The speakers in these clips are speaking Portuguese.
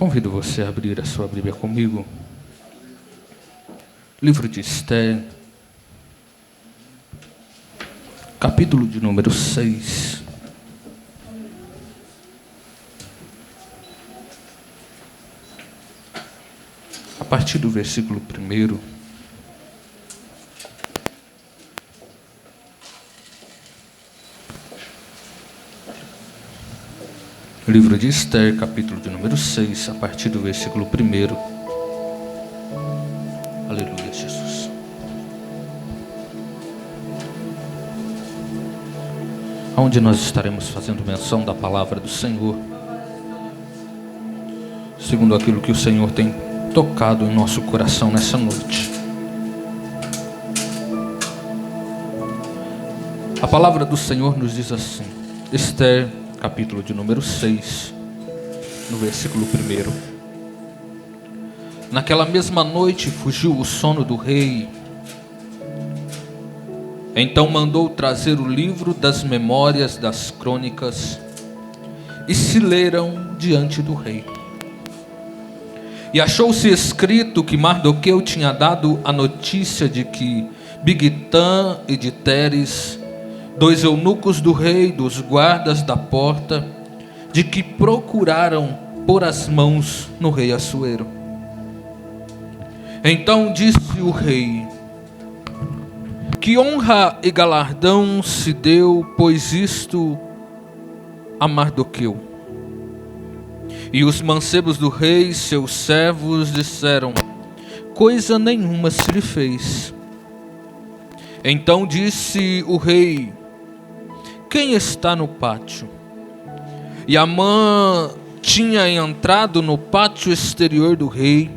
Convido você a abrir a sua Bíblia comigo. Livro de Esther, capítulo de número 6. A partir do versículo 1. Livro de Esther, capítulo de número 6, a partir do versículo 1. Aleluia, Jesus. Onde nós estaremos fazendo menção da palavra do Senhor, segundo aquilo que o Senhor tem tocado em nosso coração nessa noite. A palavra do Senhor nos diz assim, Esther, capítulo de número 6, no versículo 1. Naquela mesma noite fugiu o sono do rei. Então mandou trazer o livro das memórias das crônicas e se leram diante do rei. E achou-se escrito que Mardoqueu tinha dado a notícia de que Bigtã e de Teres, dois eunucos do rei, dos guardas da porta, de que procuraram pôr as mãos no rei Assuero. Então disse o rei: que honra e galardão se deu, pois isto a Mardoqueu. E os mancebos do rei, seus servos, disseram: coisa nenhuma se lhe fez. Então disse o rei: quem está no pátio? E Amã tinha entrado no pátio exterior do rei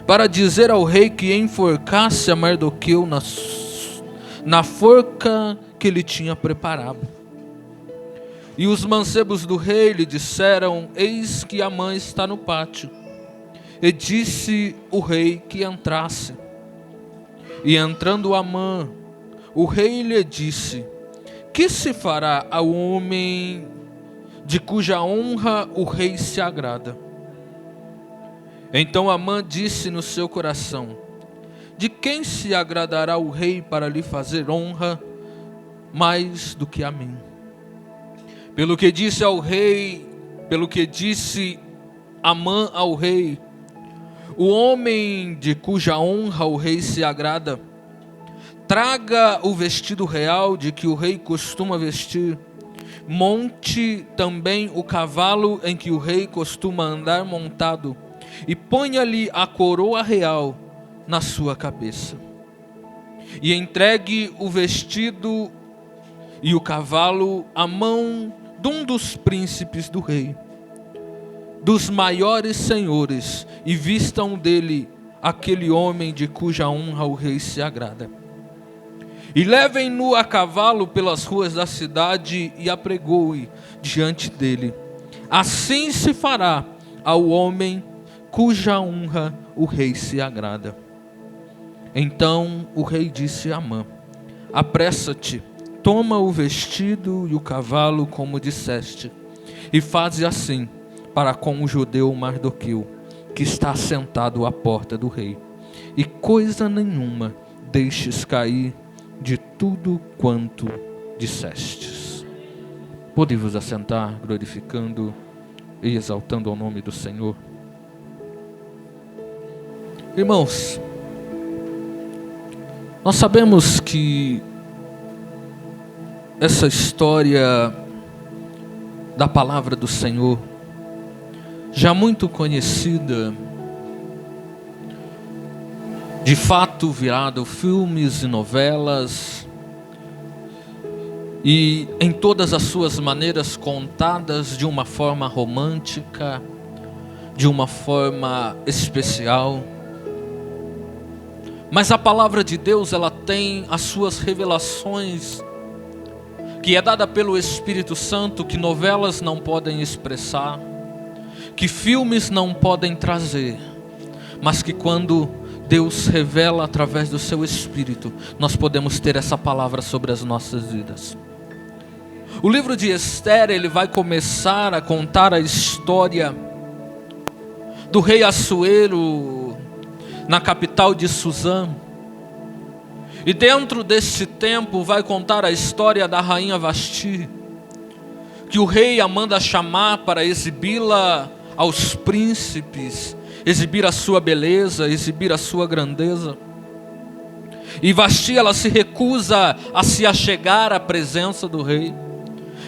para dizer ao rei que enforcasse a Mardoqueu na forca que ele tinha preparado. E os mancebos do rei lhe disseram: eis que Amã está no pátio. E disse o rei que entrasse. E entrando Amã, o rei lhe disse: que se fará ao homem de cuja honra o rei se agrada? Então Amã disse no seu coração: de quem se agradará o rei para lhe fazer honra mais do que a mim? Pelo que disse Amã ao rei: o homem de cuja honra o rei se agrada, traga o vestido real de que o rei costuma vestir, monte também o cavalo em que o rei costuma andar montado, e ponha-lhe a coroa real na sua cabeça. E entregue o vestido e o cavalo à mão de um dos príncipes do rei, dos maiores senhores, e vistam dele aquele homem de cuja honra o rei se agrada. E levem-no a cavalo pelas ruas da cidade e apregoe diante dele. Assim se fará ao homem cuja honra o rei se agrada. Então o rei disse a Amã: apressa-te, toma o vestido e o cavalo como disseste, e faze assim para com o judeu Mardoqueu, que está sentado à porta do rei, e coisa nenhuma deixes cair de tudo quanto dissestes. Podem-vos assentar, glorificando e exaltando ao nome do Senhor. Irmãos, nós sabemos que essa história da palavra do Senhor, já muito conhecida, de fato virado filmes e novelas, e em todas as suas maneiras contadas de uma forma romântica, de uma forma especial. Mas a palavra de Deus, ela tem as suas revelações, que é dada pelo Espírito Santo, que novelas não podem expressar, que filmes não podem trazer, mas que quando Deus revela através do seu Espírito, nós podemos ter essa palavra sobre as nossas vidas. O livro de Esther, ele vai começar a contar a história do rei Assuero, na capital de Suzã. E dentro deste tempo vai contar a história da rainha Vasti, que o rei a manda chamar para exibi-la aos príncipes, exibir a sua beleza, exibir a sua grandeza. E Vasti, ela se recusa a se achegar à presença do rei.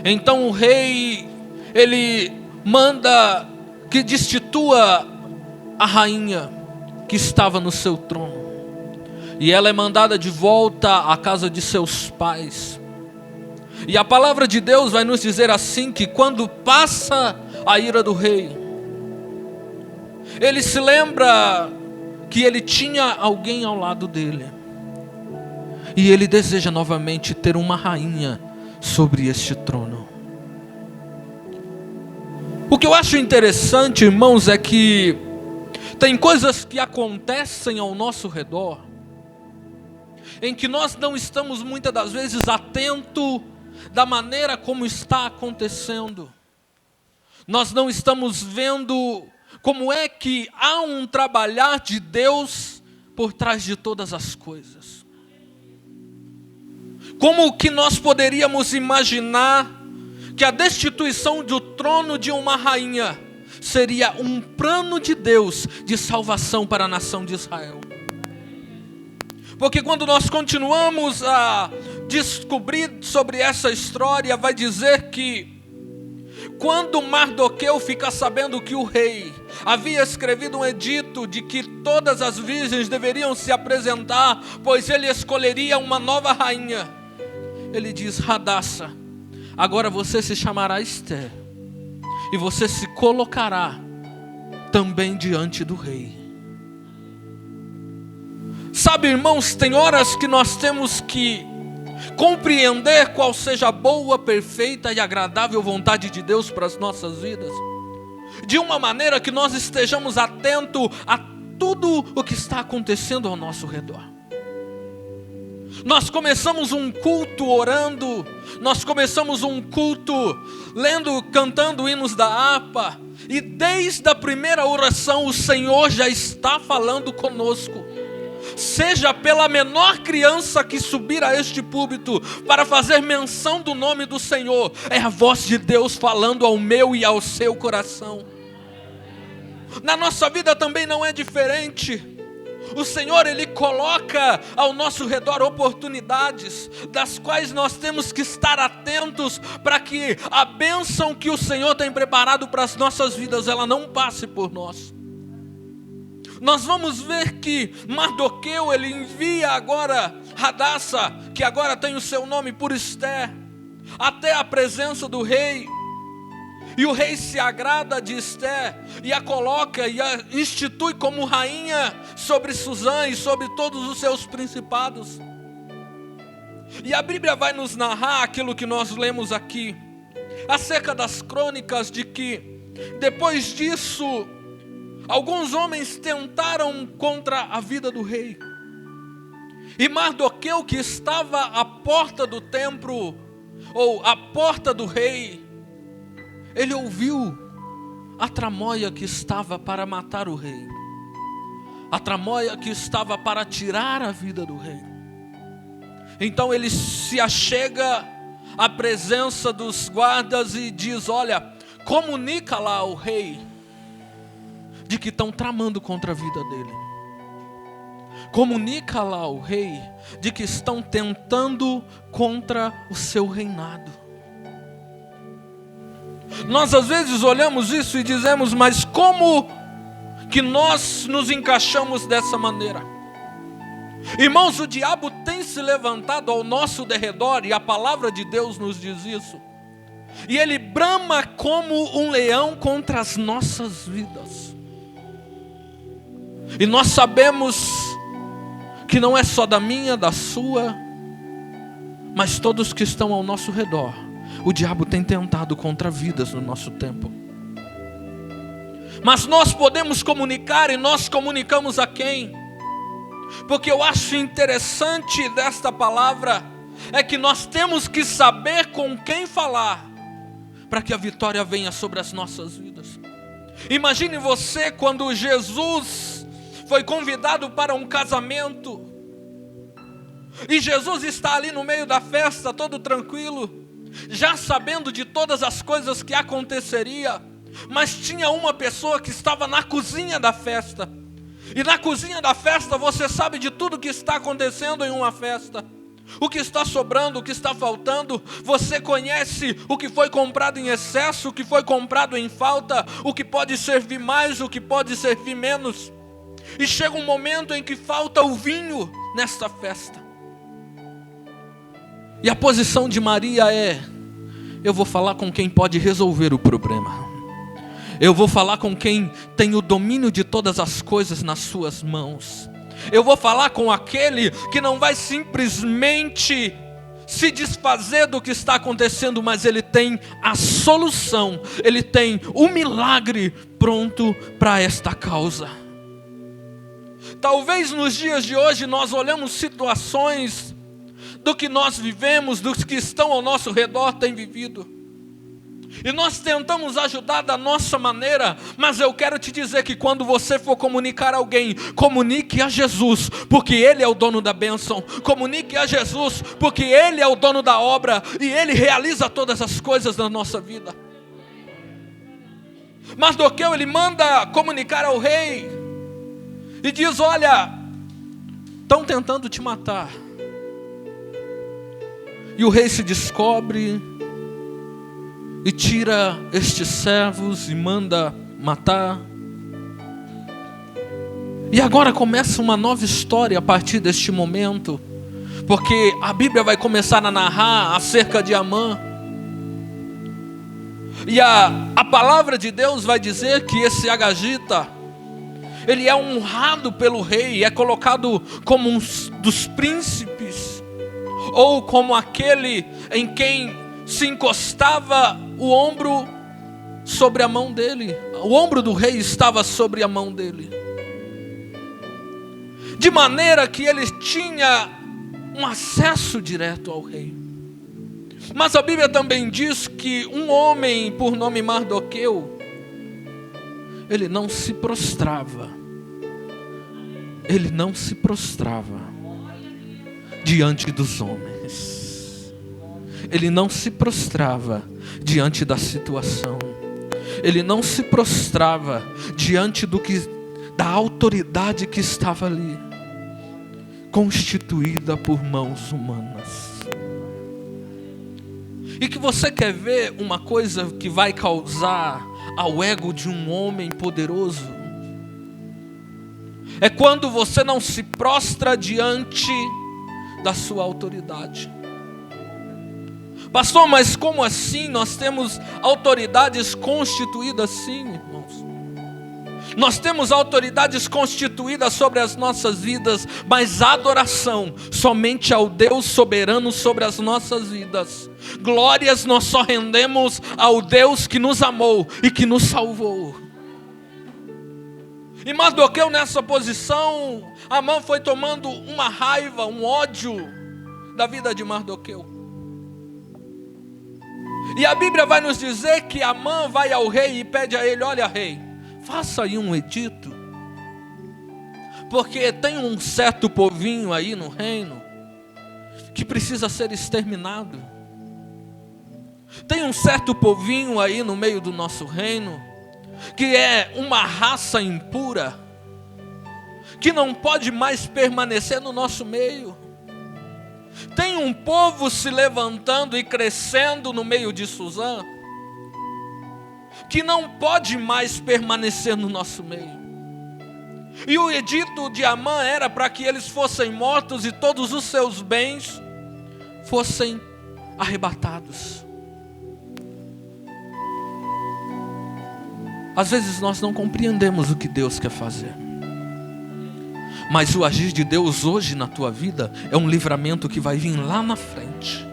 Então o rei, ele manda que destitua a rainha que estava no seu trono. E ela é mandada de volta à casa de seus pais. E a palavra de Deus vai nos dizer assim, que quando passa a ira do rei, ele se lembra que ele tinha alguém ao lado dele. E ele deseja novamente ter uma rainha sobre este trono. O que eu acho interessante, irmãos, é que tem coisas que acontecem ao nosso redor, em que nós não estamos muitas das vezes atentos da maneira como está acontecendo. Nós não estamos vendo como é que há um trabalhar de Deus por trás de todas as coisas. Como que nós poderíamos imaginar que a destituição do trono de uma rainha seria um plano de Deus de salvação para a nação de Israel? Porque quando nós continuamos a descobrir sobre essa história, vai dizer que quando Mardoqueu fica sabendo que o rei havia escrevido um edito de que todas as virgens deveriam se apresentar, pois ele escolheria uma nova rainha, ele diz: Hadassa, agora você se chamará Esther, e você se colocará também diante do rei. Sabe, irmãos, tem horas que nós temos que compreender qual seja a boa, perfeita e agradável vontade de Deus para as nossas vidas, de uma maneira que nós estejamos atentos a tudo o que está acontecendo ao nosso redor. Nós começamos um culto orando, nós começamos um culto lendo, cantando hinos da harpa, e desde a primeira oração o Senhor já está falando conosco. Seja pela menor criança que subir a este púlpito para fazer menção do nome do Senhor, é a voz de Deus falando ao meu e ao seu coração. Na nossa vida também não é diferente. O Senhor, Ele coloca ao nosso redor oportunidades, das quais nós temos que estar atentos, para que a bênção que o Senhor tem preparado para as nossas vidas, ela não passe por nós. Nós vamos ver que Mardoqueu, ele envia agora Hadassa, que agora tem o seu nome por Esther, até a presença do rei. E o rei se agrada de Esther e a coloca e a institui como rainha sobre Suzã e sobre todos os seus principados. E a Bíblia vai nos narrar aquilo que nós lemos aqui, acerca das crônicas, de que depois disso alguns homens tentaram contra a vida do rei. E Mardoqueu, que estava à porta do templo, ou à porta do rei, ele ouviu a tramóia que estava para matar o rei, a tramóia que estava para tirar a vida do rei. Então ele se achega à presença dos guardas e diz: olha, comunica lá ao rei de que estão tramando contra a vida dele. Comunica lá ao rei de que estão tentando contra o seu reinado. Nós às vezes olhamos isso e dizemos: mas como que nós nos encaixamos dessa maneira? Irmãos, o diabo tem se levantado ao nosso derredor, e a palavra de Deus nos diz isso. E ele brama como um leão contra as nossas vidas. E nós sabemos que não é só da minha, da sua, mas todos que estão ao nosso redor. O diabo tem tentado contra vidas no nosso tempo. Mas nós podemos comunicar, e nós comunicamos a quem? Porque eu acho interessante desta palavra, é que nós temos que saber com quem falar, para que a vitória venha sobre as nossas vidas. Imagine você quando Jesus foi convidado para um casamento. E Jesus está ali no meio da festa, todo tranquilo, já sabendo de todas as coisas que aconteceria. Mas tinha uma pessoa que estava na cozinha da festa. E na cozinha da festa você sabe de tudo que está acontecendo em uma festa. O que está sobrando, o que está faltando. Você conhece o que foi comprado em excesso, o que foi comprado em falta, o que pode servir mais, o que pode servir menos. E chega um momento em que falta o vinho nesta festa. E a posição de Maria é: eu vou falar com quem pode resolver o problema. Eu vou falar com quem tem o domínio de todas as coisas nas suas mãos. Eu vou falar com aquele que não vai simplesmente se desfazer do que está acontecendo, mas ele tem a solução, ele tem o milagre pronto para esta causa. Talvez nos dias de hoje nós olhamos situações do que nós vivemos, dos que estão ao nosso redor têm vivido, e nós tentamos ajudar da nossa maneira, mas eu quero te dizer que quando você for comunicar a alguém, comunique a Jesus, porque Ele é o dono da bênção. Comunique a Jesus, porque Ele é o dono da obra, e Ele realiza todas as coisas na nossa vida. Mardoqueu, ele manda comunicar ao rei, e diz: olha, estão tentando te matar. E o rei se descobre e tira estes servos e manda matar. E agora começa uma nova história a partir deste momento, porque a Bíblia vai começar a narrar acerca de Amã. E a palavra de Deus vai dizer que esse agagita, ele é honrado pelo rei, é colocado como um dos príncipes, ou como aquele em quem se encostava o ombro sobre a mão dele. O ombro do rei estava sobre a mão dele, de maneira que ele tinha um acesso direto ao rei. Mas a Bíblia também diz que um homem por nome Mardoqueu, ele não se prostrava diante dos homens. Ele não se prostrava diante da situação. Ele não se prostrava diante da autoridade que estava ali, constituída por mãos humanas. E que você quer ver uma coisa que vai causar ao ego de um homem poderoso? É quando você não se prostra diante da sua autoridade. Pastor, mas como assim? Nós temos autoridades constituídas, sim, irmãos. Nós temos autoridades constituídas sobre as nossas vidas, mas adoração somente ao Deus soberano sobre as nossas vidas. Glórias nós só rendemos ao Deus que nos amou e que nos salvou. E Mardoqueu nessa posição, Amã foi tomando uma raiva, um ódio da vida de Mardoqueu. E a Bíblia vai nos dizer que Amã vai ao rei e pede a ele: olha, rei, faça aí um edito, porque tem um certo povinho aí no reino que precisa ser exterminado. Tem um certo povinho aí no meio do nosso reino que é uma raça impura, que não pode mais permanecer no nosso meio. Tem um povo se levantando e crescendo no meio de Suzã, que não pode mais permanecer no nosso meio. E o edito de Amã era para que eles fossem mortos e todos os seus bens fossem arrebatados. Às vezes nós não compreendemos o que Deus quer fazer, mas o agir de Deus hoje na tua vida é um livramento que vai vir lá na frente.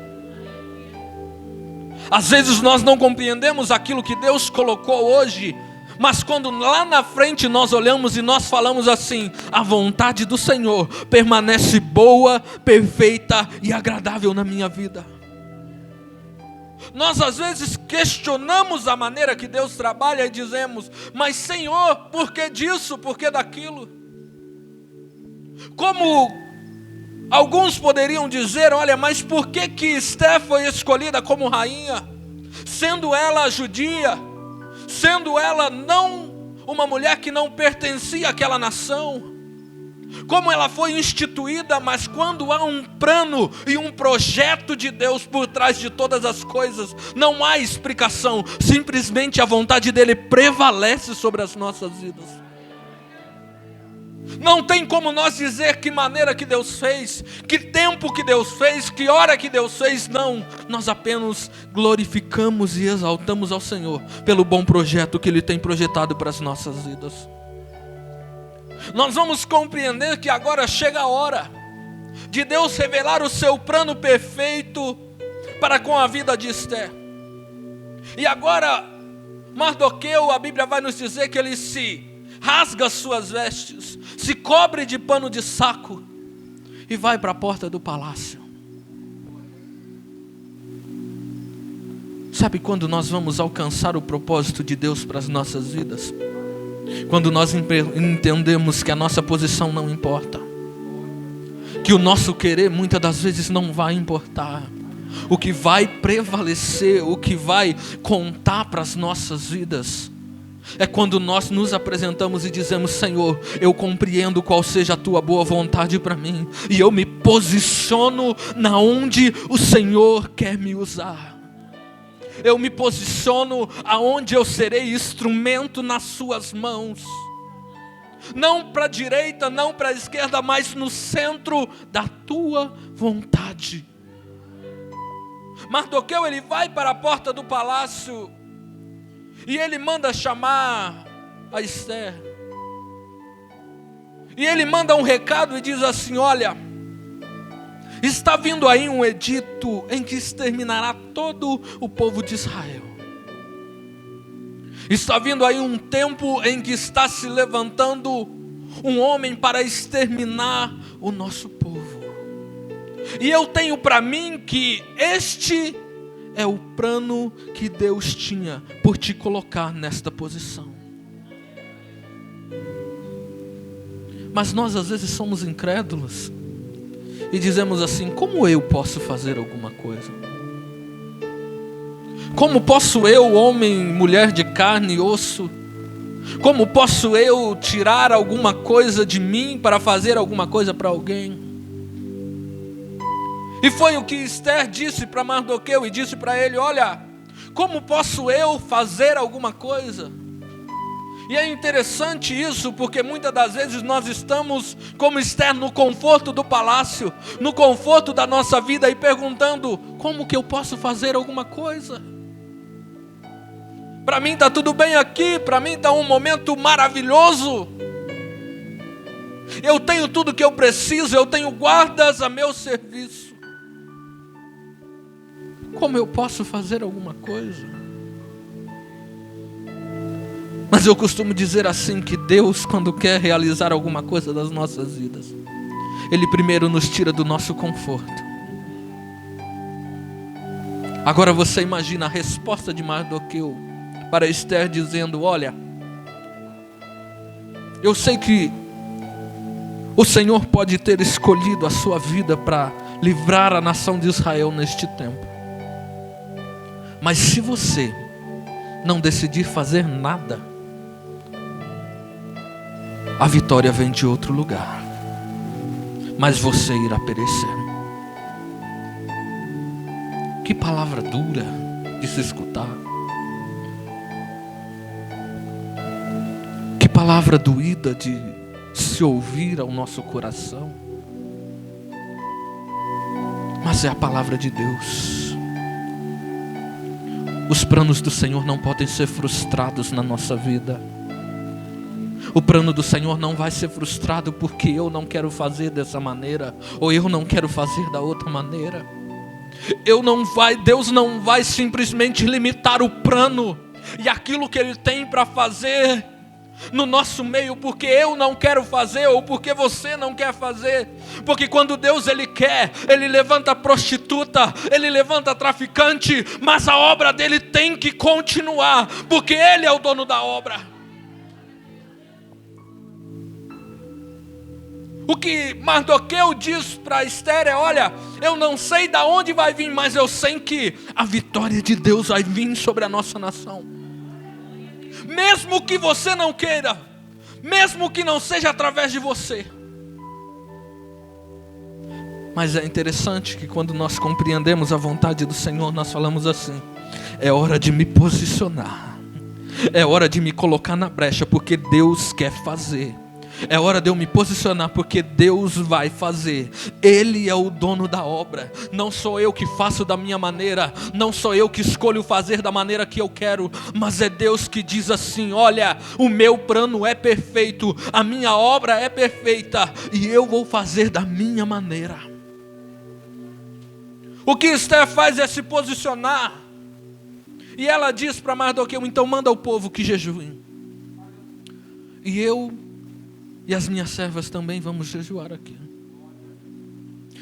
Às vezes nós não compreendemos aquilo que Deus colocou hoje, mas quando lá na frente nós olhamos e nós falamos assim: a vontade do Senhor permanece boa, perfeita e agradável na minha vida. Nós às vezes questionamos a maneira que Deus trabalha e dizemos: mas Senhor, por que disso, por que daquilo? Como alguns poderiam dizer: olha, mas por que Esther foi escolhida como rainha? Sendo ela judia, sendo ela não uma mulher que não pertencia àquela nação. Como ela foi instituída, mas quando há um plano e um projeto de Deus por trás de todas as coisas, não há explicação, simplesmente a vontade dele prevalece sobre as nossas vidas. Não tem como nós dizer que maneira que Deus fez, que tempo que Deus fez, que hora que Deus fez, não. Nós apenas glorificamos e exaltamos ao Senhor pelo bom projeto que Ele tem projetado para as nossas vidas. Nós vamos compreender que agora chega a hora de Deus revelar o seu plano perfeito para com a vida de Esther. E agora, Mardoqueu, a Bíblia vai nos dizer que ele se rasga as suas vestes, se cobre de pano de saco e vai para a porta do palácio. Sabe quando nós vamos alcançar o propósito de Deus para as nossas vidas? Quando nós entendemos que a nossa posição não importa, que o nosso querer muitas das vezes não vai importar. O que vai prevalecer, o que vai contar para as nossas vidas, é quando nós nos apresentamos e dizemos: Senhor, eu compreendo qual seja a tua boa vontade para mim, e eu me posiciono na onde o Senhor quer me usar. Eu me posiciono aonde eu serei instrumento nas suas mãos. Não para a direita, não para a esquerda, mas no centro da tua vontade. Mardoqueu, ele vai para a porta do palácio e ele manda chamar a Esther. E ele manda um recado e diz assim: olha, está vindo aí um edito em que exterminará todo o povo de Israel. Está vindo aí um tempo em que está se levantando um homem para exterminar o nosso povo. E eu tenho para mim que este é o plano que Deus tinha por te colocar nesta posição. Mas nós às vezes somos incrédulos e dizemos assim: como eu posso fazer alguma coisa? Como posso eu, homem, mulher de carne e osso, como posso eu tirar alguma coisa de mim para fazer alguma coisa para alguém? E foi o que Esther disse para Mardoqueu e disse para ele: olha, como posso eu fazer alguma coisa? E é interessante isso, porque muitas das vezes nós estamos como Esther no conforto do palácio, no conforto da nossa vida e perguntando: como que eu posso fazer alguma coisa? Para mim está tudo bem aqui, para mim está um momento maravilhoso. Eu tenho tudo que eu preciso, eu tenho guardas a meu serviço. Como eu posso fazer alguma coisa? Mas eu costumo dizer assim, que Deus, quando quer realizar alguma coisa das nossas vidas, Ele primeiro nos tira do nosso conforto. Agora você imagina a resposta de Mardoqueu para Esther dizendo: olha, eu sei que o Senhor pode ter escolhido a sua vida para livrar a nação de Israel neste tempo, mas se você não decidir fazer nada, a vitória vem de outro lugar, mas você irá perecer. Que palavra dura de se escutar. Que palavra doída de se ouvir ao nosso coração. Mas é a palavra de Deus. Os planos do Senhor não podem ser frustrados na nossa vida. O plano do Senhor não vai ser frustrado porque eu não quero fazer dessa maneira, ou eu não quero fazer da outra maneira. Deus não vai simplesmente limitar o plano e aquilo que Ele tem para fazer no nosso meio porque eu não quero fazer ou porque você não quer fazer. Porque quando Deus Ele quer, Ele levanta prostituta, Ele levanta traficante, mas a obra dele tem que continuar, porque Ele é o dono da obra. O que Mardoqueu diz para Esther é: olha, eu não sei de onde vai vir, mas eu sei que a vitória de Deus vai vir sobre a nossa nação. Mesmo que você não queira, mesmo que não seja através de você. Mas é interessante que quando nós compreendemos a vontade do Senhor, nós falamos assim: é hora de me posicionar, é hora de me colocar na brecha, porque Deus quer fazer. É hora de eu me posicionar, porque Deus vai fazer. Ele é o dono da obra. Não sou eu que faço da minha maneira, não sou eu que escolho fazer da maneira que eu quero, mas é Deus que diz assim: olha, o meu plano é perfeito, a minha obra é perfeita, e eu vou fazer da minha maneira. O que Esther faz é se posicionar, e ela diz para Mardoqueu: então manda o povo que jejuem, e eu e as minhas servas também vamos jejuar aqui.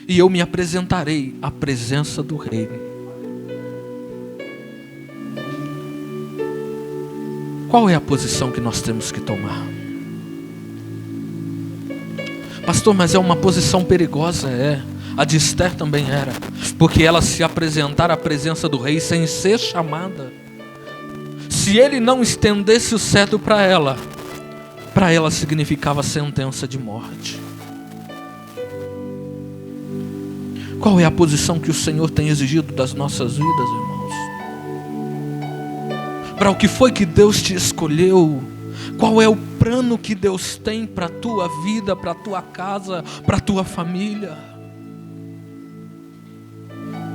E eu me apresentarei à presença do rei. Qual é a posição que nós temos que tomar? Pastor, mas é uma posição perigosa. É. A de Esther também era. Porque ela se apresentar à presença do rei sem ser chamada. Se ele não estendesse o cetro para ela significava sentença de morte. Qual é a posição que o Senhor tem exigido das nossas vidas, irmãos? Para o que foi que Deus te escolheu? Qual é o plano que Deus tem para a tua vida, para a tua casa, para a tua família?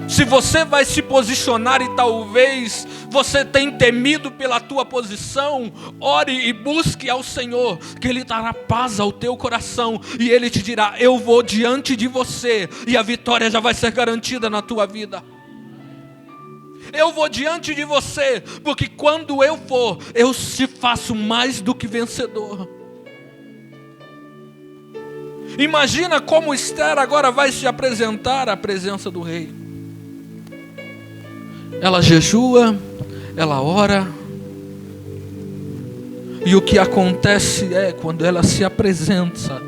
Se você vai se posicionar e talvez você tenha temido pela tua posição, ore e busque ao Senhor, que Ele dará paz ao teu coração, e Ele te dirá: eu vou diante de você, e a vitória já vai ser garantida na tua vida. Eu vou diante de você, porque quando eu for, eu te faço mais do que vencedor. Imagina como Esther agora vai se apresentar à presença do rei. Ela jejua, ela ora, e o que acontece é, quando ela se apresenta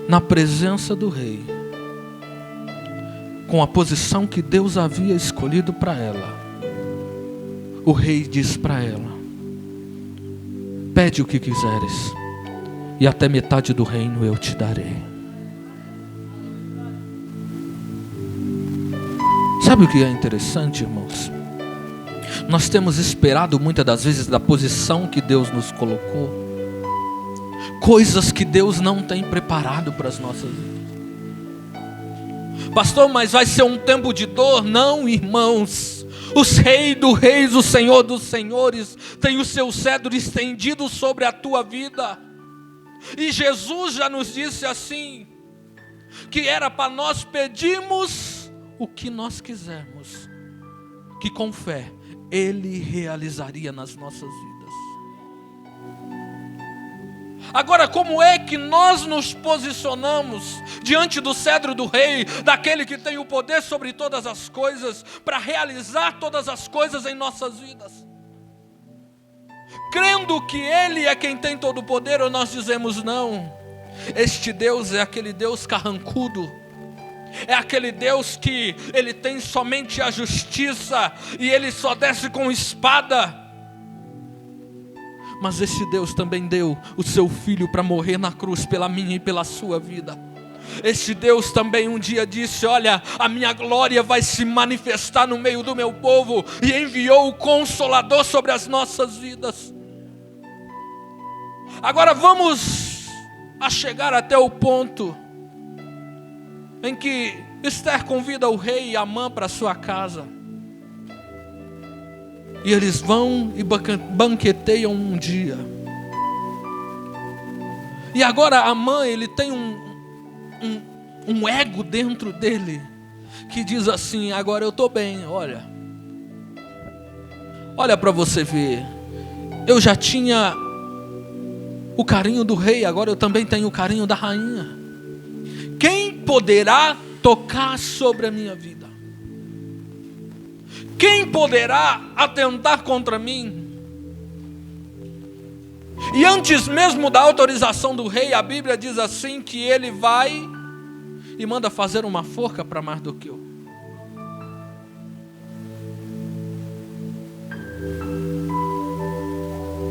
na presença do rei, com a posição que Deus havia escolhido para ela, o rei diz para ela: pede o que quiseres, e até metade do reino eu te darei. Sabe o que é interessante, irmãos? Nós temos esperado muitas das vezes da posição que Deus nos colocou, coisas que Deus não tem preparado para as nossas vidas. Pastor, mas vai ser um tempo de dor? Não, irmãos. Os reis dos reis, o Senhor dos senhores, tem o seu cetro estendido sobre a tua vida. E Jesus já nos disse assim, que era para nós pedirmos o que nós quisermos, que com fé Ele realizaria nas nossas vidas. Agora, como é que nós nos posicionamos diante do cetro do rei, daquele que tem o poder sobre todas as coisas, para realizar todas as coisas em nossas vidas? Crendo que Ele é quem tem todo o poder, ou nós dizemos: não, este Deus é aquele Deus carrancudo, é aquele Deus que Ele tem somente a justiça, e Ele só desce com espada. Mas esse Deus também deu o seu Filho para morrer na cruz pela minha e pela sua vida. Esse Deus também um dia disse: olha, a minha glória vai se manifestar no meio do meu povo, e enviou o Consolador sobre as nossas vidas. Agora vamos a chegar até o ponto em que Esther convida o rei Amã para sua casa. E eles vão e banqueteiam um dia. E agora Amã, ele tem um ego dentro dele, que diz assim: agora eu estou bem, olha para você ver. Eu já tinha o carinho do rei, agora eu também tenho o carinho da rainha. Quem poderá tocar sobre a minha vida? Quem poderá atentar contra mim? E antes mesmo da autorização do rei, a Bíblia diz assim, que ele vai e manda fazer uma forca para Mardoqueu.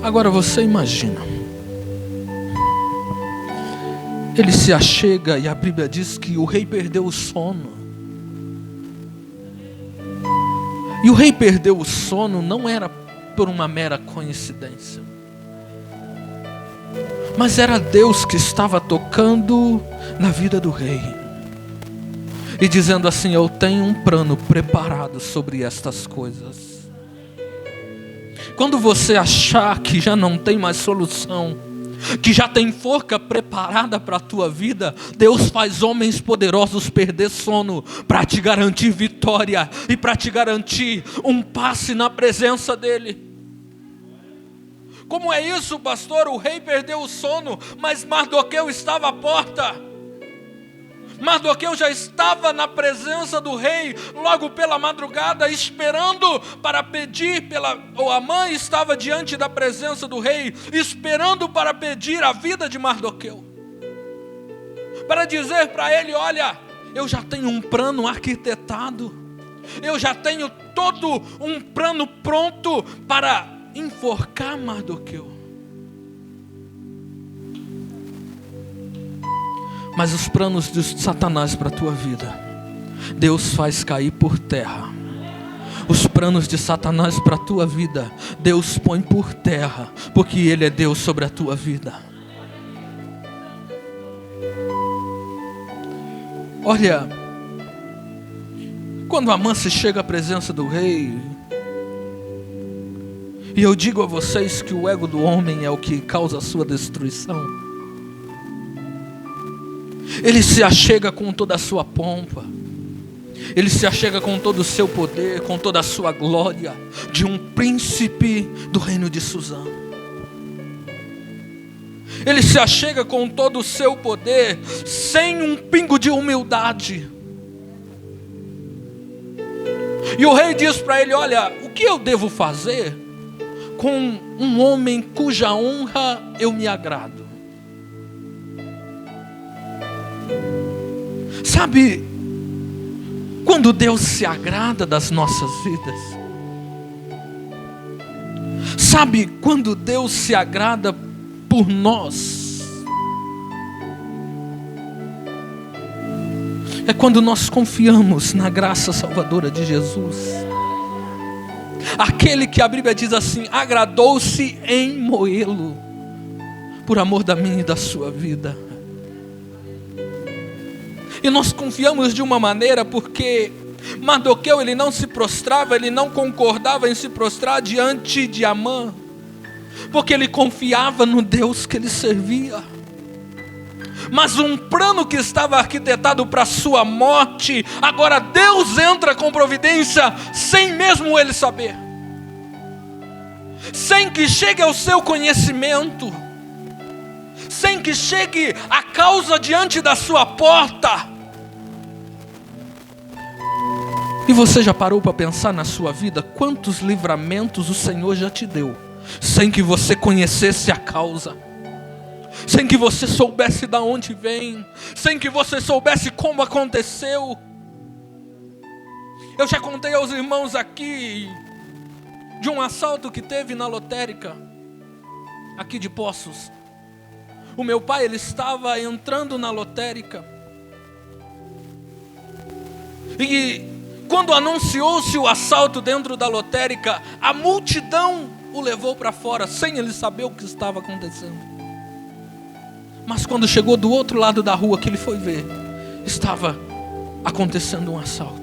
Agora você imagina, ele se achega e a Bíblia diz que o rei perdeu o sono. E o rei perdeu o sono não era por uma mera coincidência, mas era Deus que estava tocando na vida do rei e dizendo assim: eu tenho um plano preparado sobre estas coisas. Quando você achar que já não tem mais solução, que já tem forca preparada para a tua vida, Deus faz homens poderosos perder sono para te garantir vitória e para te garantir um passe na presença dele. Como é isso, pastor? O rei perdeu o sono, mas Mardoqueu estava à porta. Mardoqueu já estava na presença do rei logo pela madrugada, esperando para pedir ou a mãe estava diante da presença do rei, esperando para pedir a vida de Mardoqueu, para dizer para ele: olha, eu já tenho um plano arquitetado, eu já tenho todo um plano pronto para enforcar Mardoqueu. Mas os planos de Satanás para a tua vida, Deus faz cair por terra. Os planos de Satanás para a tua vida, Deus põe por terra, porque Ele é Deus sobre a tua vida. Olha, quando Amã se chega à presença do rei, e eu digo a vocês que o ego do homem é o que causa a sua destruição. Ele se achega com toda a sua pompa, ele se achega com todo o seu poder, com toda a sua glória, de um príncipe do reino de Suzã. Ele se achega com todo o seu poder, sem um pingo de humildade. E o rei diz para ele: olha, o que eu devo fazer com um homem cuja honra eu me agrado? Sabe, quando Deus se agrada das nossas vidas, sabe, quando Deus se agrada por nós, é quando nós confiamos na graça salvadora de Jesus, aquele que a Bíblia diz assim: agradou-se em moê-lo, por amor da minha e da sua vida. E nós confiamos de uma maneira porque Mardoqueu, ele não se prostrava, ele não concordava em se prostrar diante de Amã, porque ele confiava no Deus que ele servia. Mas um plano que estava arquitetado para a sua morte, agora Deus entra com providência sem mesmo ele saber, sem que chegue ao seu conhecimento, sem que chegue a causa diante da sua porta. E você já parou para pensar na sua vida quantos livramentos o Senhor já te deu, sem que você conhecesse a causa, sem que você soubesse de onde vem, sem que você soubesse como aconteceu? Eu já contei aos irmãos aqui de um assalto que teve na lotérica aqui de Poços. O meu pai, ele estava entrando na lotérica, e quando anunciou-se o assalto dentro da lotérica, a multidão o levou para fora, sem ele saber o que estava acontecendo. Mas quando chegou do outro lado da rua que ele foi ver, estava acontecendo um assalto.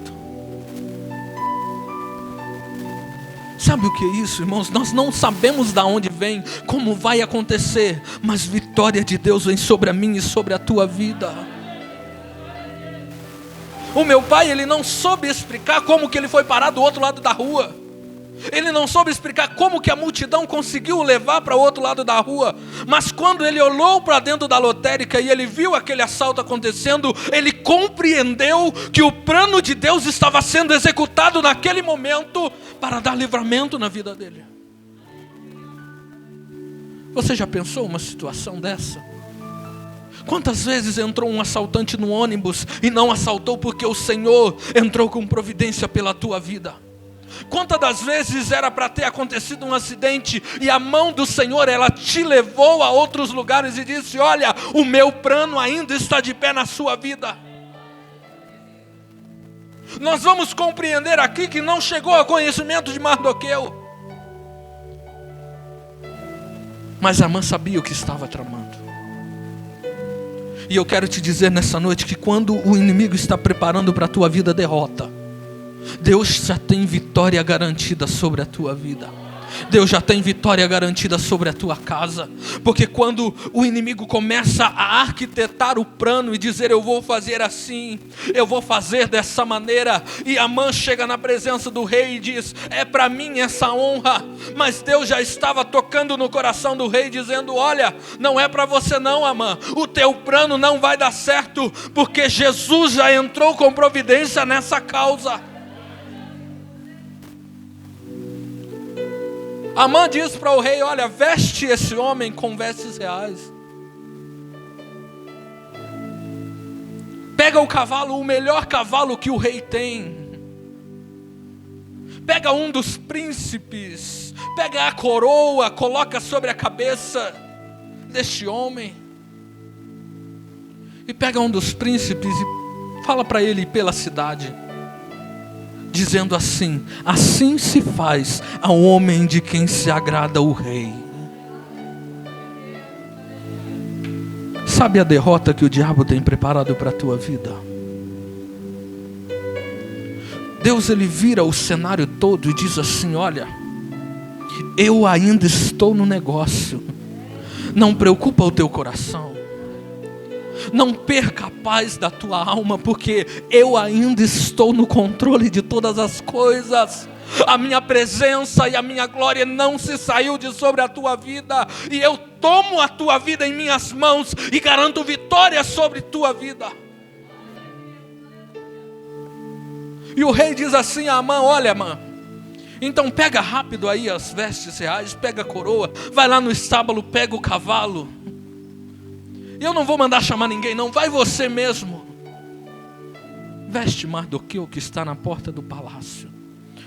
Sabe o que é isso, irmãos? Nós não sabemos de onde vem, como vai acontecer, mas vitória de Deus vem sobre a minha e sobre a tua vida. O meu pai, ele não soube explicar como que ele foi parar do outro lado da rua, Ele não soube explicar como que a multidão conseguiu o levar para o outro lado da rua. Mas quando ele olhou para dentro da lotérica e ele viu aquele assalto acontecendo, ele compreendeu que o plano de Deus estava sendo executado naquele momento para dar livramento na vida dele. Você já pensou uma situação dessa? Quantas vezes entrou um assaltante no ônibus e não assaltou porque o Senhor entrou com providência pela tua vida? Quantas das vezes era para ter acontecido um acidente e a mão do Senhor, ela te levou a outros lugares e disse: olha, o meu plano ainda está de pé na sua vida. Nós vamos compreender aqui que não chegou ao conhecimento de Mardoqueu, mas Amã sabia o que estava tramando. E eu quero te dizer nessa noite que quando o inimigo está preparando para a tua vida derrota, Deus já tem vitória garantida sobre a tua vida. Deus já tem vitória garantida sobre a tua casa. Porque quando o inimigo começa a arquitetar o plano e dizer: eu vou fazer assim, eu vou fazer dessa maneira, e Amã chega na presença do rei e diz: é para mim essa honra. Mas Deus já estava tocando no coração do rei, dizendo: olha, não é para você não, Amã. O teu plano não vai dar certo, porque Jesus já entrou com providência nessa causa. Amã diz para o rei: olha, veste esse homem com vestes reais. Pega o cavalo, o melhor cavalo que o rei tem. Pega um dos príncipes, pega a coroa, coloca sobre a cabeça deste homem. E pega um dos príncipes e fala para ele ir pela cidade, dizendo assim: assim se faz ao homem de quem se agrada o rei. Sabe a derrota que o diabo tem preparado para a tua vida? Deus, ele vira o cenário todo e diz assim: olha, eu ainda estou no negócio. Não preocupa o teu coração. Não perca a paz da tua alma, porque eu ainda estou no controle de todas as coisas. A minha presença e a minha glória não se saiu de sobre a tua vida, e eu tomo a tua vida em minhas mãos e garanto vitória sobre tua vida. E o rei diz assim a Amã: olha, Amã, então pega rápido aí as vestes reais, pega a coroa, vai lá no estábulo, pega o cavalo. Eu não vou mandar chamar ninguém não, vai você mesmo. Veste Mardoqueu, que está na porta do palácio,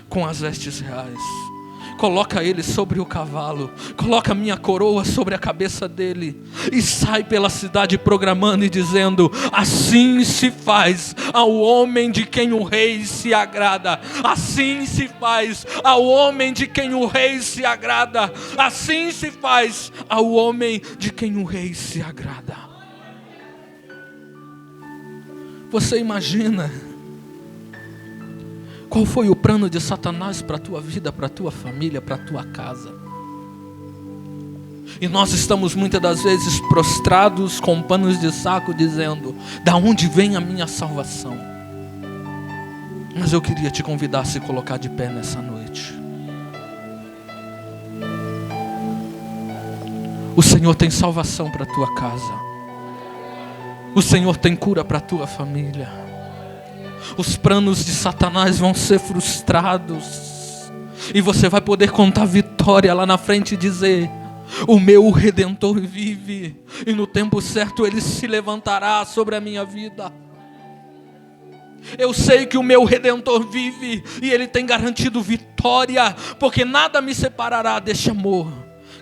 com as vestes reais. Coloca ele sobre o cavalo, coloca a minha coroa sobre a cabeça dele, e sai pela cidade proclamando e dizendo: assim se faz ao homem de quem o rei se agrada. Assim se faz ao homem de quem o rei se agrada. Assim se faz ao homem de quem o rei se agrada. Você imagina qual foi o plano de Satanás para a tua vida, para a tua família, para a tua casa? E nós estamos muitas das vezes prostrados com panos de saco, dizendo: da onde vem a minha salvação? Mas eu queria te convidar a se colocar de pé nessa noite. O Senhor tem salvação para a tua casa. O Senhor tem cura para a tua família. Os planos de Satanás vão ser frustrados, e você vai poder contar vitória lá na frente e dizer: o meu Redentor vive, e no tempo certo ele se levantará sobre a minha vida. Eu sei que o meu Redentor vive, e ele tem garantido vitória, porque nada me separará deste amor,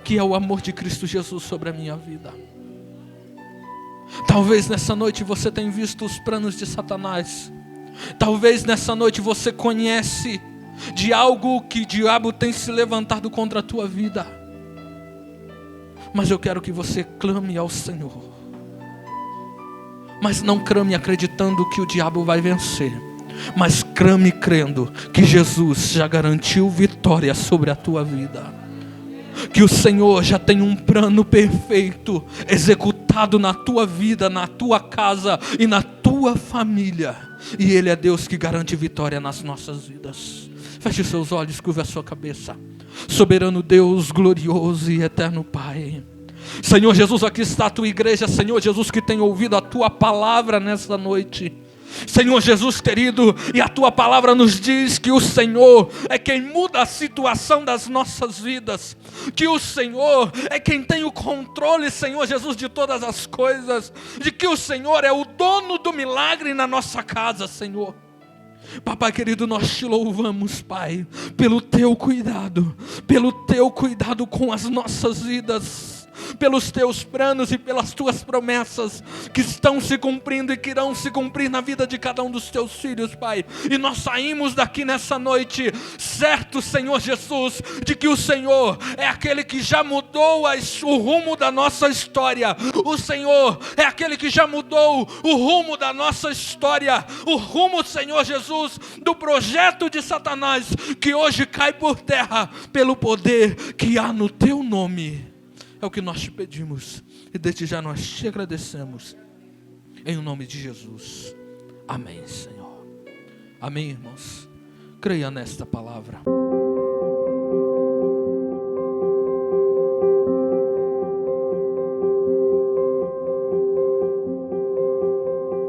que é o amor de Cristo Jesus sobre a minha vida. Talvez nessa noite você tenha visto os planos de Satanás. Talvez nessa noite você conhece de algo que o diabo tem se levantado contra a tua vida. Mas eu quero que você clame ao Senhor. Mas não clame acreditando que o diabo vai vencer, mas clame crendo que Jesus já garantiu vitória sobre a tua vida. Que o Senhor já tem um plano perfeito executado na tua vida, na tua casa e na tua família. E Ele é Deus que garante vitória nas nossas vidas. Feche seus olhos, curva a sua cabeça. Soberano Deus, glorioso e eterno Pai. Senhor Jesus, aqui está a tua igreja, Senhor Jesus, que tem ouvido a tua palavra nesta noite. Senhor Jesus querido, e a tua palavra nos diz que o Senhor é quem muda a situação das nossas vidas, que o Senhor é quem tem o controle, Senhor Jesus, de todas as coisas, de que o Senhor é o dono do milagre na nossa casa, Senhor. Papai querido, nós te louvamos, Pai, pelo teu cuidado com as nossas vidas, pelos teus planos e pelas tuas promessas que estão se cumprindo e que irão se cumprir na vida de cada um dos teus filhos, Pai. E nós saímos daqui nessa noite certo, Senhor Jesus, de que o Senhor é aquele que já mudou o rumo da nossa história. O Senhor é aquele que já mudou o rumo da nossa história, o rumo, Senhor Jesus, do projeto de Satanás, que hoje cai por terra pelo poder que há no teu nome. É o que nós te pedimos e desde já nós te agradecemos, em nome de Jesus. Amém, Senhor. Amém, irmãos. Creia nesta palavra.